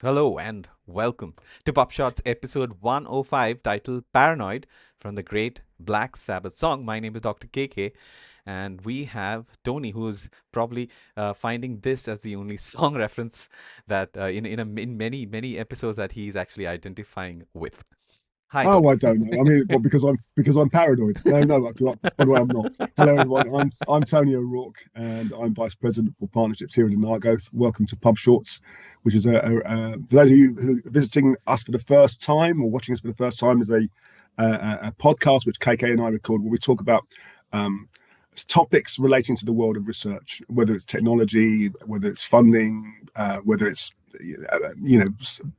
Hello and welcome to PubShorts episode 105 titled Paranoid from the great Black Sabbath song. My name is Dr. KK and we have Tony who's probably finding this as the only song reference that in many episodes that he's actually identifying with. Hi Oh, Tony. I don't know. I mean, well, because I'm paranoid. No, by the way, I'm not. Hello, everyone. I'm Tony O'Rourke, and I'm Vice President for Partnerships here at Inargo. Welcome to PubShorts, which is for those of you who are visiting us for the first time or watching us for the first time, is a podcast which KK and I record where we talk about um, topics relating to the world of research, whether it's technology, whether it's funding, whether it's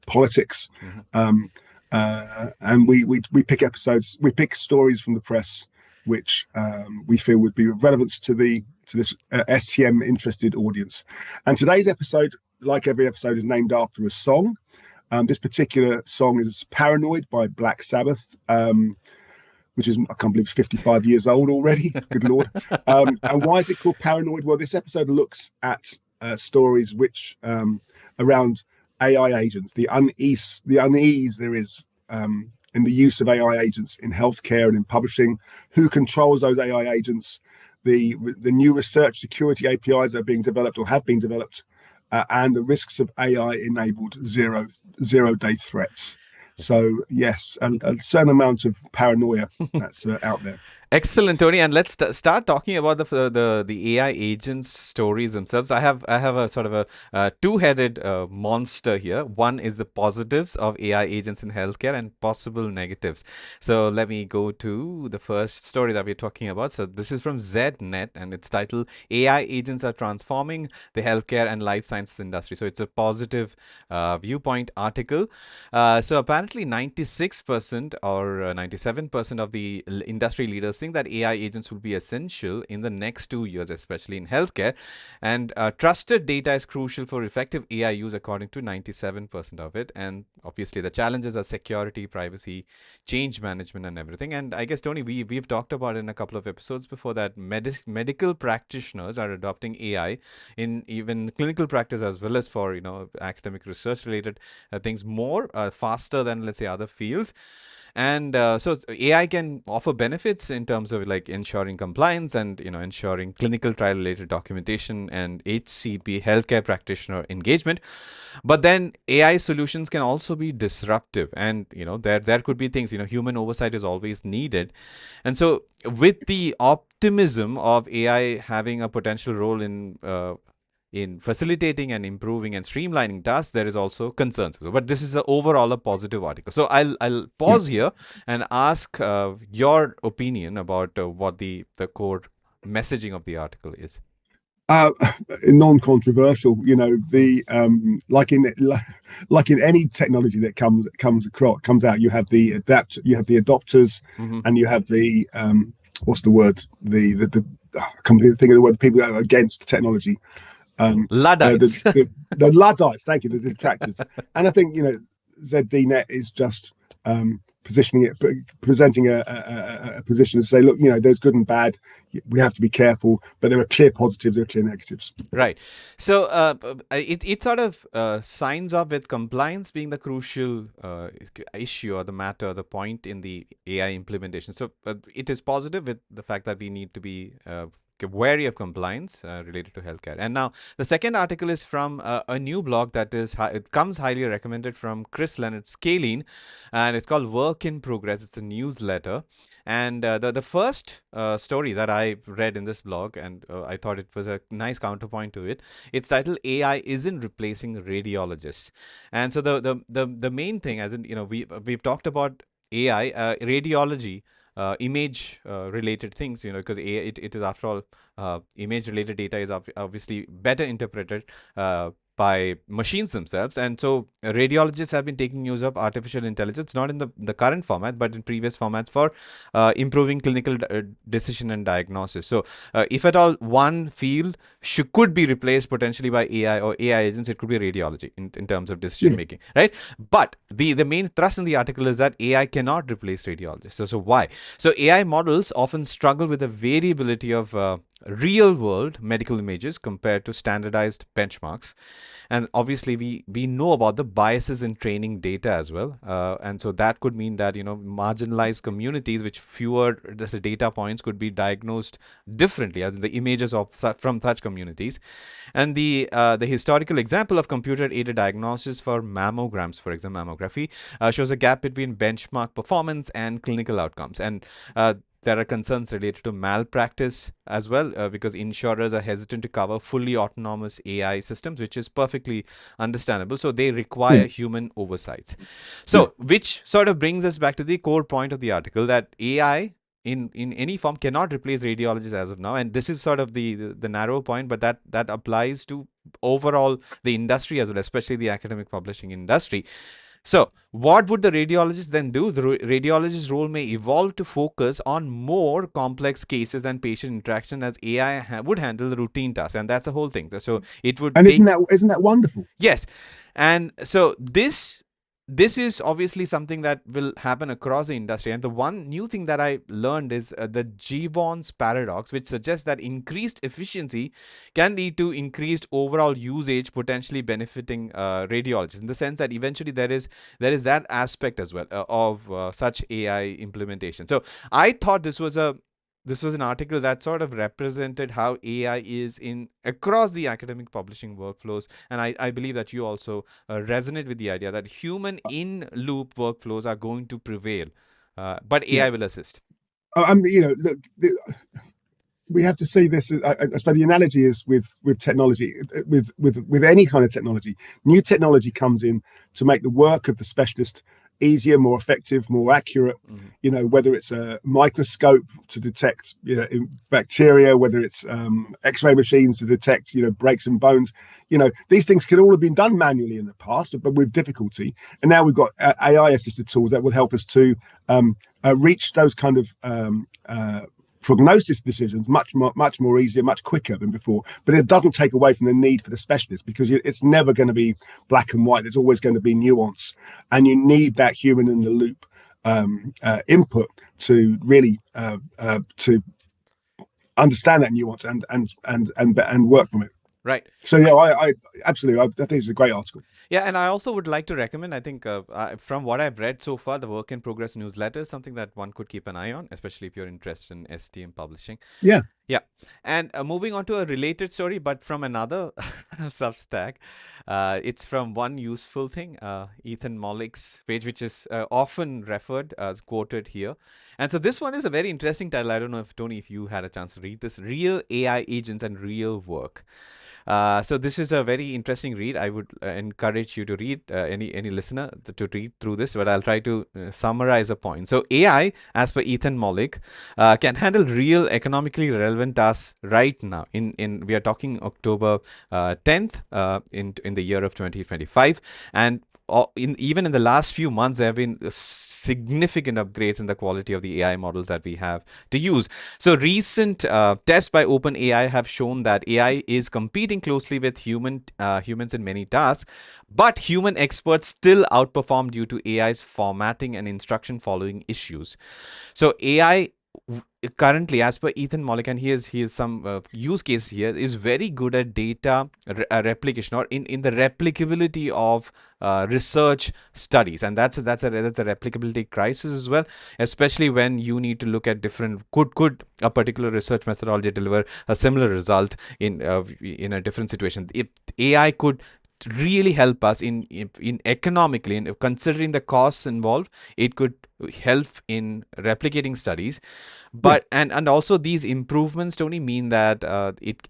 politics. Mhm. Um, and we pick episodes, we pick stories from the press which we feel would be of relevance to this STM interested audience. And today's episode, like every episode, is named after a song. This particular song is "Paranoid" by Black Sabbath. Which is, I can't believe it's 55 years old already. Good Lord. And why is it called Paranoid? Well, this episode looks at stories which around AI agents, the unease there is in the use of AI agents in healthcare and in publishing, who controls those AI agents, the new research security APIs that are being developed or have been developed, and the risks of AI enabled zero day threats. So yes, a certain amount of paranoia that's out there. Excellent, Tony. And let's start talking about the AI agents stories themselves. I have a sort of a two-headed monster here. One is the positives of AI agents in healthcare and possible negatives. So let me go to the first story that we're talking about. So this is from ZNet, and it's titled "AI agents are transforming the healthcare and life sciences industry." So it's a positive viewpoint article. So apparently, 96% or 97% of the industry leaders think that AI agents will be essential in the next 2 years, especially in healthcare. And trusted data is crucial for effective AI use, according to 97% of it. And obviously, the challenges are security, privacy, change management, and everything. And I guess, Tony, we've talked about in a couple of episodes before that medical practitioners are adopting AI in even clinical practice as well as for academic research related things more faster than, let's say, other fields. And so AI can offer benefits in terms of like ensuring compliance and ensuring clinical trial related documentation and HCP, healthcare practitioner engagement. But then AI solutions can also be disruptive, and there could be things, human oversight is always needed. And so with the optimism of AI having a potential role in facilitating and improving and streamlining tasks, there is also concerns. But this is overall a positive article. So I'll Yeah. pause here and ask your opinion about what the core messaging of the article is. Uh, Non-controversial, Mm. the like in any technology that comes out, you have the adopters, Mm-hmm. and you have the what's the word, the I can't think of the word, the people that are against technology, Luddites. the Luddites. Thank you, the detractors. And I think ZDNet is just positioning it, presenting a position to say, look, there's good and bad. We have to be careful, but there are clear positives, there are clear negatives. Right. So it sort of signs off with compliance being the crucial issue or the matter, the point in the AI implementation. So it is positive with the fact that we need to be wary of compliance related to healthcare. And now the second article is from a new blog that it comes highly recommended from Chris Leonard Scalene, and it's called Work in Progress. It's a newsletter. And the first story that I read in this blog, and I thought it was a nice counterpoint to it, it's titled "AI isn't replacing radiologists." And so the main thing, as in we've talked about AI, radiology, image related things, because it is, after all, image related data is obviously better interpreted by machines themselves. And so radiologists have been taking use of artificial intelligence, not in the current format, but in previous formats for improving clinical decision and diagnosis. So if at all one field could be replaced potentially by AI or AI agents, it could be radiology in terms of decision Yeah, making, right? But the main thrust in the article is that AI cannot replace radiologists. So why? So AI models often struggle with the variability of real world medical images compared to standardized benchmarks. And obviously we know about the biases in training data as well, and so that could mean that marginalized communities which fewer data points could be diagnosed differently, as in the images of from such communities. And the historical example of computer aided diagnosis for mammograms, for example mammography, shows a gap between benchmark performance and clinical outcomes. And there are concerns related to malpractice as well, because insurers are hesitant to cover fully autonomous AI systems, which is perfectly understandable. So they require Yeah, human oversights. yeah. So, which sort of brings us back to the core point of the article, that AI in any form cannot replace radiologists as of now. And this is sort of the narrow point, but that applies to overall the industry as well, especially the academic publishing industry. So, what would the radiologist then do? The radiologist's role may evolve to focus on more complex cases and patient interaction, as AI would handle the routine tasks, and that's the whole thing. So, it would And take. isn't that wonderful? Yes. And so this is obviously something that will happen across the industry. And the one new thing that I learned is the Gibbons paradox, which suggests that increased efficiency can lead to increased overall usage, potentially benefiting radiologists, in the sense that eventually there is that aspect as well of such AI implementation. So I thought this was an article that sort of represented how AI is in across the academic publishing workflows. And I believe that you also resonate with the idea that human in loop workflows are going to prevail, but Yeah. AI will assist. Look, we have to see this. I suppose the analogy is with technology, with any kind of technology. New technology comes in to make the work of the specialist easier, more effective, more accurate. Whether it's a microscope to detect bacteria, whether it's X-ray machines to detect breaks and bones. These things could all have been done manually in the past, but with difficulty. And now we've got AI-assisted tools that will help us to reach those kind of prognosis decisions much more easier, much quicker than before. But it doesn't take away from the need for the specialist, because it's never going to be black and white. There's always going to be nuance, and you need that human in the loop input to really to understand that nuance and work from it. Right. So yeah, I absolutely. I think it's a great article. Yeah, and I also would like to recommend, I think, from what I've read so far, the Work in Progress newsletter is something that one could keep an eye on, especially if you're interested in STM publishing. Yeah. Yeah. And moving on to a related story, but from another Substack. It's from One Useful Thing, Ethan Mollick's page, which is often referred, quoted here. And so this one is a very interesting title. I don't know if, Tony, if you had a chance to read this: Real AI Agents and Real Work. So this is a very interesting read. I would encourage you to read, any listener to read through this, but I'll try to summarize a point. So AI, as per Ethan Mollick, can handle real economically relevant tasks right now. In we are talking October 10th, in the year of 2025, and even in the last few months, there have been significant upgrades in the quality of the AI models that we have to use. So recent tests by OpenAI have shown that AI is competing closely with humans in many tasks, but human experts still outperform due to AI's formatting and instruction following issues. So AI currently, as per Ethan Mollick, and he has some use case here, is very good at data replication, or in the replicability of research studies. And that's a replicability crisis as well, especially when you need to look at different, could a particular research methodology deliver a similar result in a different situation. If AI could really help us in economically, and considering the costs involved, it could help in replicating studies. But and also these improvements, Tony, mean that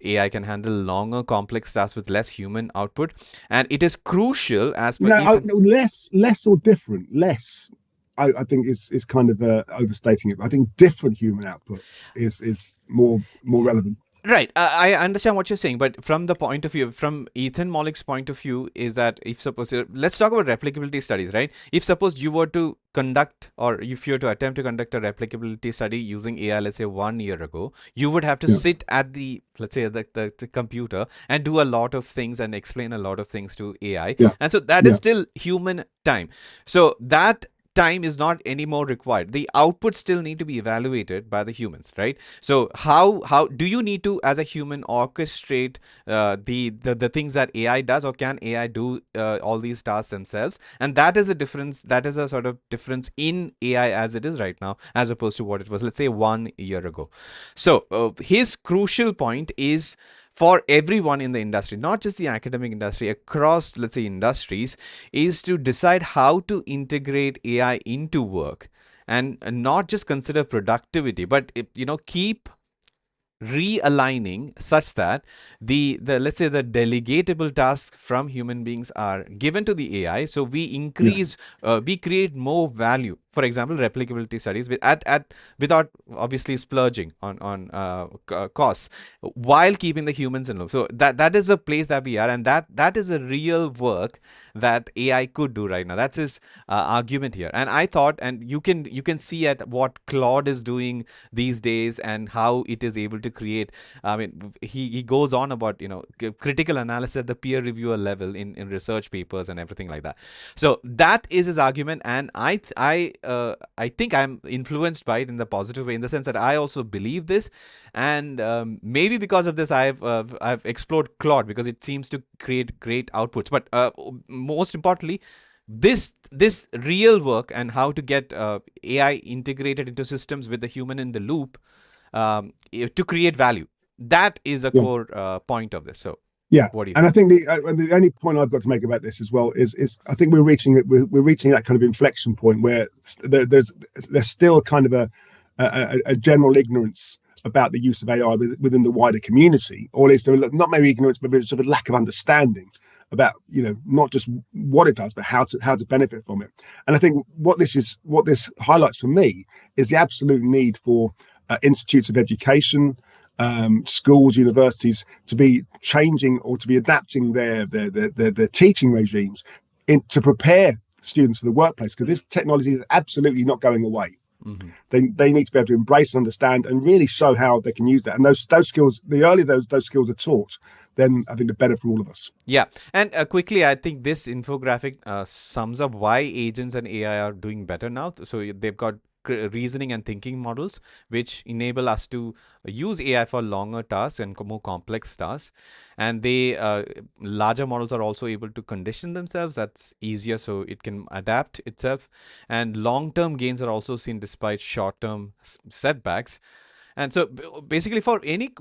AI can handle longer complex tasks with less human output, and it is crucial, as per Ethan. No, less or different. Less, I think is kind of overstating it. I think different human output is more relevant. Right, I understand what you're saying, but from the point of view, from Ethan Mollick's point of view, is that if suppose, let's talk about replicability studies, right? If suppose you were to conduct, or if you were to attempt to conduct a replicability study using AI, let's say 1 year ago, you would have to Yeah. sit at let's say the computer and do a lot of things and explain a lot of things to AI, Yeah. and so that is Yeah. still human time. So that time is not anymore required. The output still need to be evaluated by the humans, right? So how do you need to, as a human, orchestrate the things that AI does, or can AI do all these tasks themselves? And that is the difference. That is a sort of difference in AI as it is right now, as opposed to what it was, let's say, 1 year ago. So his crucial point is for everyone in the industry, not just the academic industry, across, let's say, industries, is to decide how to integrate AI into work, and not just consider productivity, but keep realigning such that the let's say the delegatable tasks from human beings are given to the AI, so Yeah. we create more value. For example, replicability studies at without obviously splurging on costs, while keeping the humans in loop. So that is a place that we are, and that is a real work that AI could do right now. That's his argument here. And I thought, and you can see at what Claude is doing these days, and how it is able to create. I mean, he goes on about critical analysis at the peer reviewer level in research papers and everything like that. So that is his argument, and I think I'm influenced by it in the positive way, in the sense that I also believe this. And maybe because of this, I've explored Claude, because it seems to create great outputs. But most importantly, this real work, and how to get AI integrated into systems with the human in the loop, to create value. That is a Yeah. core point of this. So, Yeah, what do you and I think? think the only point I've got to make about this as well is I think we're reaching that kind of inflection point where there's still kind of a general ignorance about the use of AI within the wider community, or at least not maybe ignorance, but sort of lack of understanding about not just what it does, but how to benefit from it. And I think what this highlights for me is the absolute need for institutes of education, schools, universities to be changing or to be adapting their teaching regimes to prepare students for the workplace, because this technology is absolutely not going away. Mm-hmm. They need to be able to embrace, understand, and really show how they can use that. And those skills, the earlier those skills are taught, then I think the better for all of us. Yeah, and quickly, I think this infographic sums up why agents and AI are doing better now. So they've got reasoning and thinking models, which enable us to use AI for longer tasks and more complex tasks. And they larger models are also able to condition themselves. That's easier, so it can adapt itself. And long-term gains are also seen despite short-term setbacks. And so basically, for any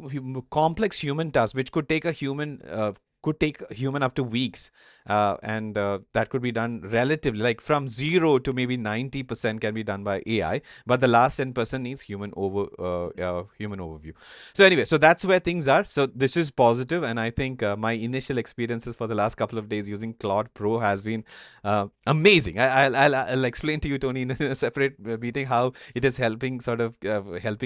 complex human task, which could take a human up to weeks, and that could be done relatively, like from 0 to maybe 90% can be done by AI, but the last 10% needs human overview. So anyway, so that's where things are. So this is positive, and I think my initial experiences for the last couple of days using Claude Pro has been amazing. I'll explain to you, Tony, in a separate meeting, how it is helping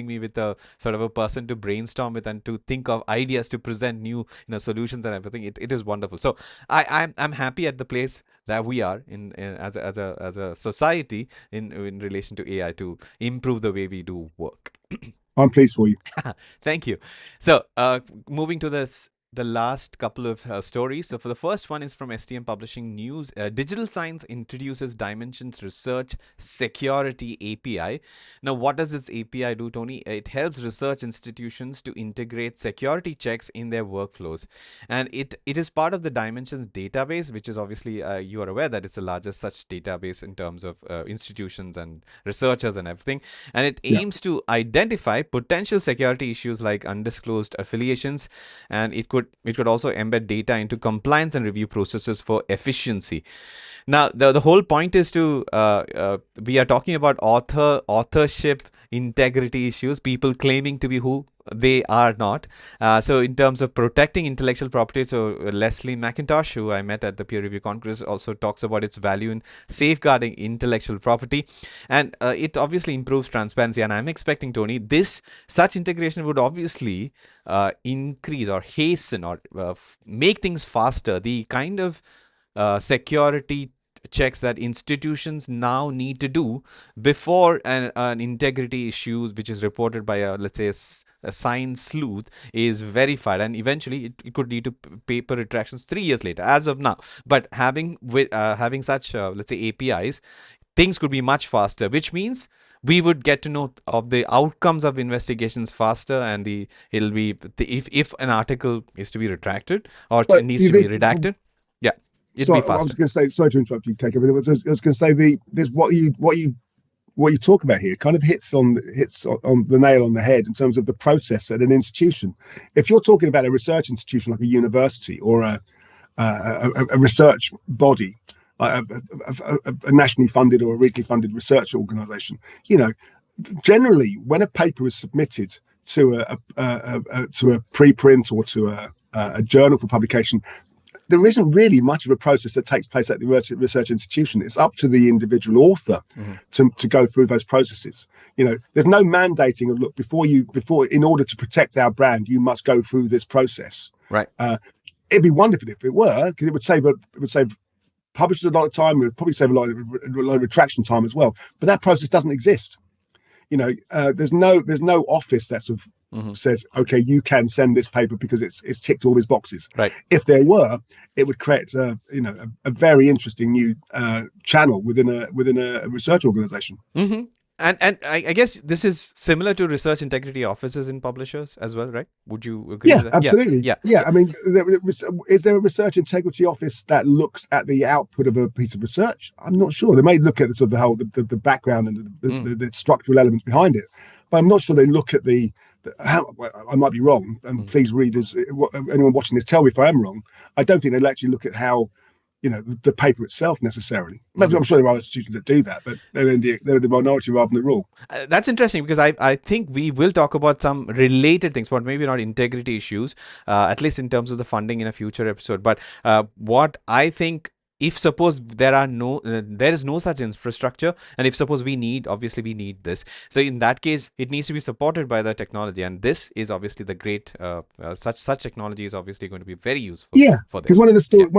me with a sort of a person to brainstorm with, and to think of ideas to present new solutions and everything. It is wonderful. So I'm happy at the place that we are in as a society in relation to AI, to improve the way we do work. I'm pleased for you. Thank you. So, moving to the last couple of stories. So, for the first one is from STM Publishing News. Digital Science introduces Dimensions Research Security API. Now, what does this API do, Tony? It helps research institutions to integrate security checks in their workflows, and it is part of the Dimensions database, which is obviously you are aware that it's the largest such database in terms of institutions and researchers and everything. And it Yeah. aims to identify potential security issues like undisclosed affiliations, and it could also embed data into compliance and review processes for efficiency. Now, the whole point is to we are talking about authorship integrity issues, people claiming to be who they are not. So, in terms of protecting intellectual property, so Leslie McIntosh, who I met at the peer review congress, also talks about its value in safeguarding intellectual property, and it obviously improves transparency. And I'm expecting, Tony, this such integration would obviously increase or hasten or make things faster. The kind of security checks that institutions now need to do before an integrity issue which is reported by let's say a science sleuth is verified, and eventually it could lead to paper retractions 3 years later as of now. But having such let's say APIs things could be much faster, which means we would get to know of the outcomes of investigations faster, and if an article is to be retracted or But needs to be redacted, yeah, it'd so be I was faster. going to say, sorry to interrupt you, Keiko, but I was going to say this what you talk about here kind of hits on the nail on the head in terms of the process at an institution. If you're talking about a research institution like a university or a research body, a nationally funded or a regionally funded research organisation, generally when a paper is submitted to a preprint or to a journal for publication, there isn't really much of a process that takes place at the research institution. It's up to the individual author to go through those processes. There's no mandating of, look, before in order to protect our brand, you must go through this process. Right. It'd be wonderful if it were, because it would save publishers a lot of time. It would probably save a lot of retraction time as well. But that process doesn't exist. There's no office that sort of says, okay, you can send this paper because it's ticked all these boxes. Right. If there were, it would create a very interesting new channel within a research organization. And I guess this is similar to research integrity offices in publishers as well, right? Would you agree Yeah, with that? absolutely. Yeah. I mean, is there a research integrity office that looks at the output of a piece of research? I'm not sure. They may look at the sort of the background and the structural elements behind it, but I'm not sure they look at I might be wrong, and please, readers, anyone watching this, tell me if I am wrong. I don't think they'll actually look at how the paper itself necessarily. Maybe I'm sure there are institutions that do that, but they're the minority rather than the rule. That's interesting, because I think we will talk about some related things, but maybe not integrity issues, at least in terms of the funding in a future episode. But what I think, if suppose there is no such infrastructure, and if suppose we need this, so in that case it needs to be supported by the technology, and this is obviously the great such technology is obviously going to be very useful. Yeah, for this. because one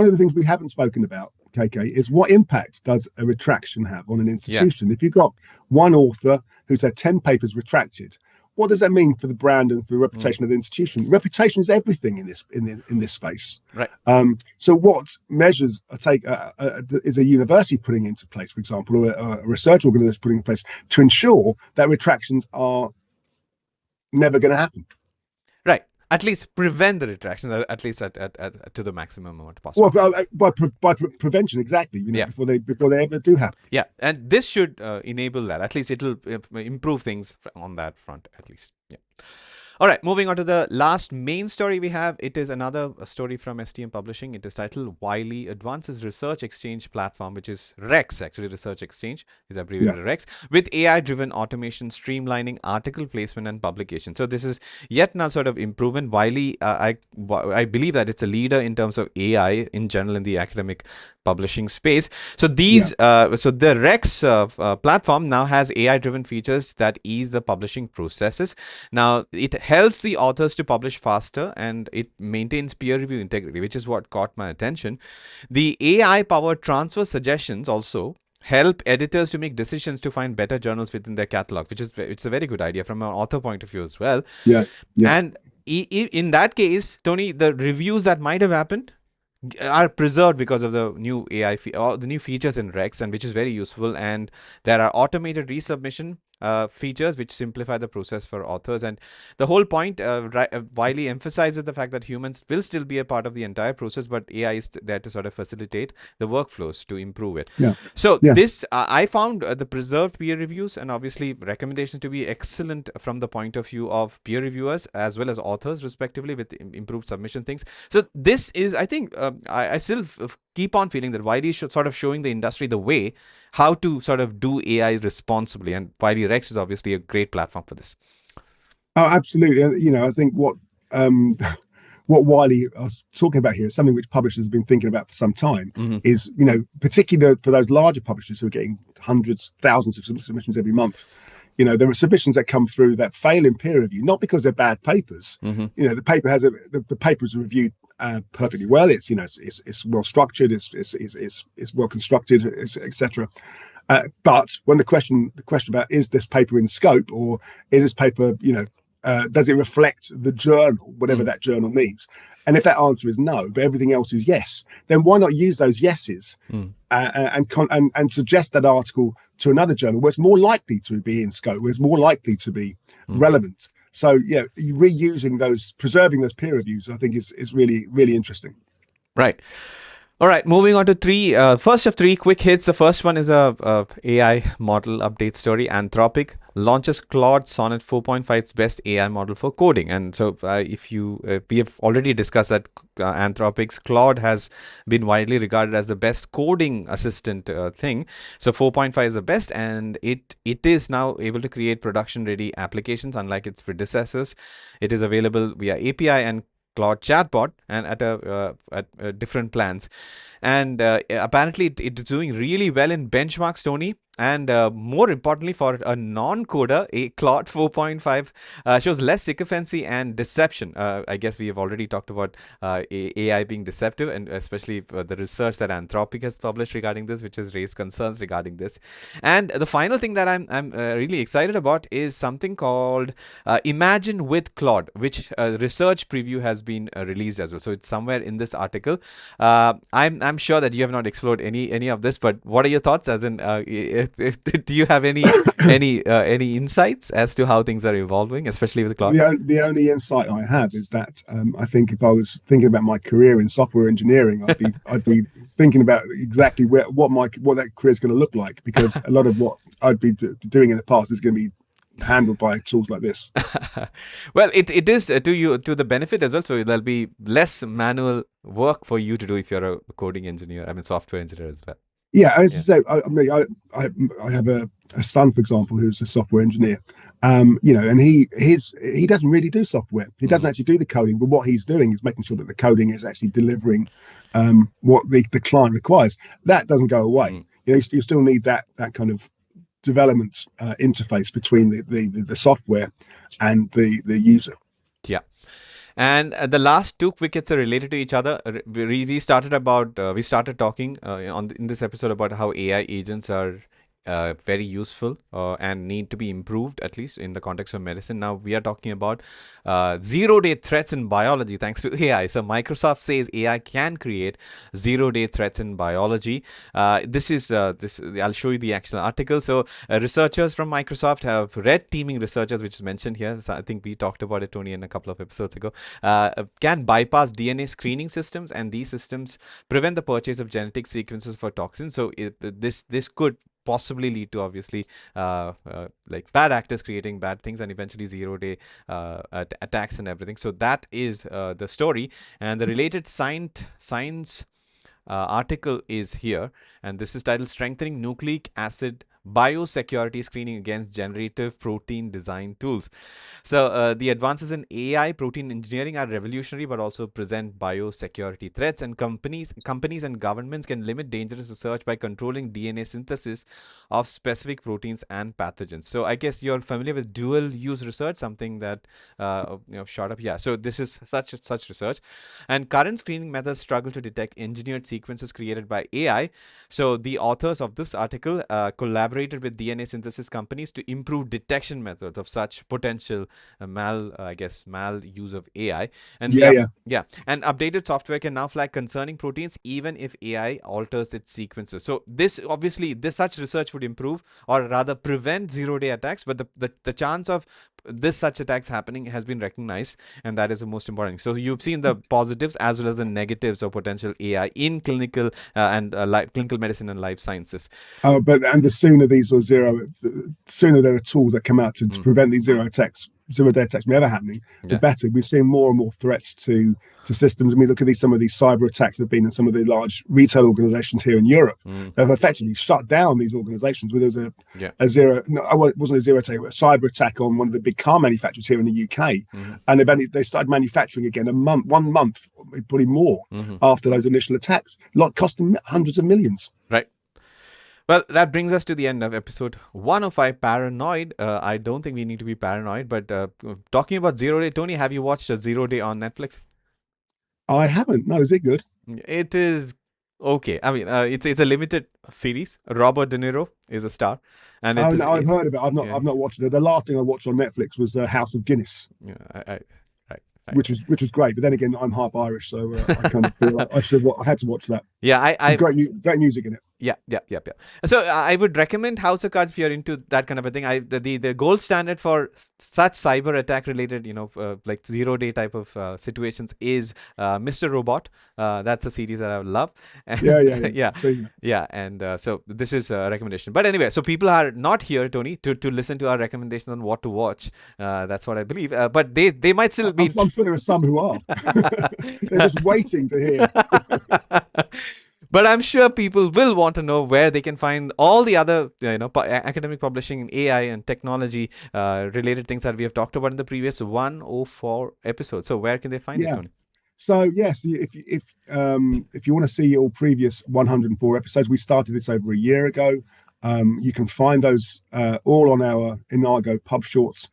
of the things we haven't spoken about, KK, is what impact does a retraction have on an institution? If you've got one author who's had 10 papers retracted, what does that mean for the brand and for the reputation of the institution? Reputation is everything in this space. Right. So what measures is a university putting into place, for example, or a research organization putting in place to ensure that retractions are never going to happen? Right. At least prevent the retractions, at least to the maximum amount possible. Well, by prevention, exactly. Before they ever do happen. Yeah, and this should enable that. At least it will improve things on that front, at least. Yeah. All right, moving on to the last main story we have. It is another story from STM Publishing. It is titled Wiley Advances Research Exchange Platform, which is REX, actually. Research Exchange is abbreviated REX, with AI-driven automation streamlining article placement and publication. So this is yet another sort of improvement. Wiley, I believe that it's a leader in terms of AI in general in the academic publishing space. So the REX platform now has AI-driven features that ease the publishing processes. Now, it helps the authors to publish faster, and it maintains peer review integrity, which is what caught my attention. The AI-powered transfer suggestions also help editors to make decisions to find better journals within their catalog, it's a very good idea from an author point of view as well. Yeah. And in that case, Tony, the reviews that might have happened are preserved because of the new AI or the new features in REX, and which is very useful. And there are automated resubmission features which simplify the process for authors. And the whole point, Wiley emphasizes the fact that humans will still be a part of the entire process, but AI is there to sort of facilitate the workflows to improve it. This I found the preserved peer reviews and obviously recommendations to be excellent from the point of view of peer reviewers as well as authors, respectively, with improved submission things. So this is, I think, I still keep on feeling that Wiley is sort of showing the industry the way how to sort of do AI responsibly, and Wiley REX is obviously a great platform for this. Oh, absolutely. I think what Wiley was talking about here is something which publishers have been thinking about for some time. Is, particularly for those larger publishers who are getting hundreds, thousands of submissions every month. There are submissions that come through that fail in peer review, not because they're bad papers. The paper has the paper is reviewed perfectly well. It's well structured. It's well constructed, etc. But when the question about is this paper in scope, or is this paper does it reflect the journal, whatever Mm, that journal means? And if that answer is no, but everything else is yes, then why not use those yeses mm, and suggest that article to another journal where it's more likely to be in scope, where it's more likely to be mm. relevant? So yeah, reusing those, preserving those peer reviews, I think is really interesting. Right. All right, moving on to first of three quick hits. The first one is a AI model update story. Anthropic launches Claude Sonnet 4.5's best AI model for coding. And so, if you we have already discussed that Anthropic's Claude has been widely regarded as the best coding assistant thing. So 4.5 is the best, and it is now able to create production ready applications, unlike its predecessors. It is available via API and Claude chatbot, and at different plans. And apparently it's doing really well in benchmarks, Tony. And more importantly, for a non-coder, a Claude 4.5 shows less sycophancy and deception. I guess we have already talked about AI being deceptive, and especially the research that Anthropic has published regarding this, which has raised concerns regarding this. And the final thing that I'm really excited about is something called Imagine with Claude, which research preview has been released as well. So it's somewhere in this article. I'm sure that you have not explored any of this, but what are your thoughts? As in, do you have any insights as to how things are evolving, especially with cloud? The only insight I have is that I think if I was thinking about my career in software engineering, I'd be thinking about exactly what that career is going to look like, because a lot of what I'd be doing in the past is going to be handled by tools like this. Well, it is to the benefit as well. So there'll be less manual work for you to do if you're a coding engineer. I mean, software engineer as well. Yeah, as I Yeah. say, I mean, I have a son, for example, who's a software engineer. And he doesn't really do software. He doesn't actually do the coding, but what he's doing is making sure that the coding is actually delivering what the client requires. That doesn't go away. Mm. You still need that kind of development interface between the software and the user. Yeah. And the last two wickets are related to each other. We started talking in this episode about how AI agents are very useful and need to be improved, at least in the context of medicine. Now we are talking about zero-day threats in biology thanks to AI. So Microsoft says AI can create zero-day threats in biology. This. I'll show you the actual article. So researchers from Microsoft have red teaming researchers, which is mentioned here. So I think we talked about it, Tony, in a couple of episodes ago. Can bypass DNA screening systems, and these systems prevent the purchase of genetic sequences for toxins. So this could possibly lead to, obviously, like bad actors creating bad things, and eventually zero-day attacks and everything. So that is the story, and the related science article is here, and this is titled "Strengthening Nucleic Acid Biosecurity Screening Against Generative Protein Design Tools." So the advances in AI protein engineering are revolutionary, but also present biosecurity threats. And companies and governments can limit dangerous research by controlling DNA synthesis of specific proteins and pathogens. So I guess you're familiar with dual-use research, something that shot up. Yeah. So this is such research, and current screening methods struggle to detect engineered sequences created by AI. So the authors of this article collaborated with DNA synthesis companies to improve detection methods of such potential mal use of AI. And Yeah, yeah. and updated software can now flag concerning proteins even if AI alters its sequences. So this obviously this such research would improve, or rather prevent, zero-day attacks, but the chance of this such attacks happening has been recognized, and that is the most important. So you've seen the positives as well as the negatives of potential AI in clinical clinical medicine and life sciences. But the sooner these or the sooner there are tools that come out to prevent these zero day attacks from ever happening, the Yeah. better. We're seeing more and more some to systems. I mean, look at some of these cyber attacks that have been in some of the large retail organizations here in Europe. They've effectively shut down these organizations. Where there was Yeah. a zero, no, it wasn't a zero attack, but a cyber attack on one of the big car manufacturers here in the UK, and they started manufacturing again 1 month, probably more, after those initial attacks, cost them hundreds of millions. Right. Well, that brings us to the end of episode 105, Paranoid. I don't think we need to be paranoid, but talking about Zero Day, Tony, have you watched a Zero Day on Netflix? I haven't. No, is it good? It is Okay, I mean, it's a limited series. Robert De Niro is a star, and it Oh is no, I've heard of it. yeah, I've not watched it. The last thing I watched on Netflix was House of Guinness, yeah, right, right. which was great. But then again, I'm half Irish, so I kind of feel like I had to watch that. Yeah, Some great music in it. yeah. So I would recommend House of Cards if you're into that kind of a thing. The gold standard for such cyber attack related, like 0 day type of situations is Mr. Robot. That's a series that I would love. Yeah, And yeah, yeah. yeah, I've seen that. yeah, and so this is a recommendation. But anyway, so people are not here, Tony, to listen to our recommendations on what to watch. That's what I believe. But they might still be. I'm sure there are some who are. They're just waiting to hear. But I'm sure people will want to know where they can find all the other, academic publishing in AI and technology related things that we have talked about in the previous 104 episodes. So where can they find it, Yeah. Tony? So yes, if you want to see all previous 104 episodes, we started this over a year ago. You can find those all on our Inago PubShorts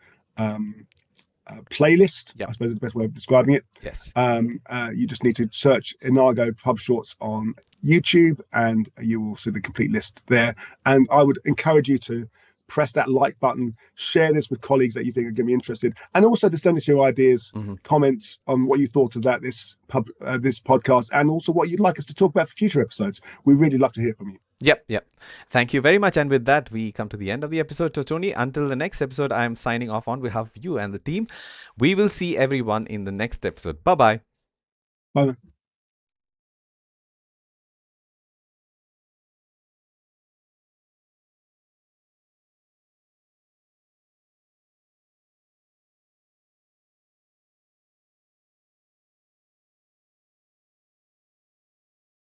playlist. Yep. I suppose is the best way of describing it. Yes. You just need to search Inago PubShorts on YouTube, and you will see the complete list there. And I would encourage you to press that like button, share this with colleagues that you think are going to be interested, and also to send us your ideas, comments on what you thought of this podcast, and also what you'd like us to talk about for future episodes. We really love to hear from you. Yep. Thank you very much. And with that, we come to the end of the episode. So, Tony, until the next episode, I'm signing off on behalf of you and the team. We will see everyone in the next episode. Bye-bye. Bye.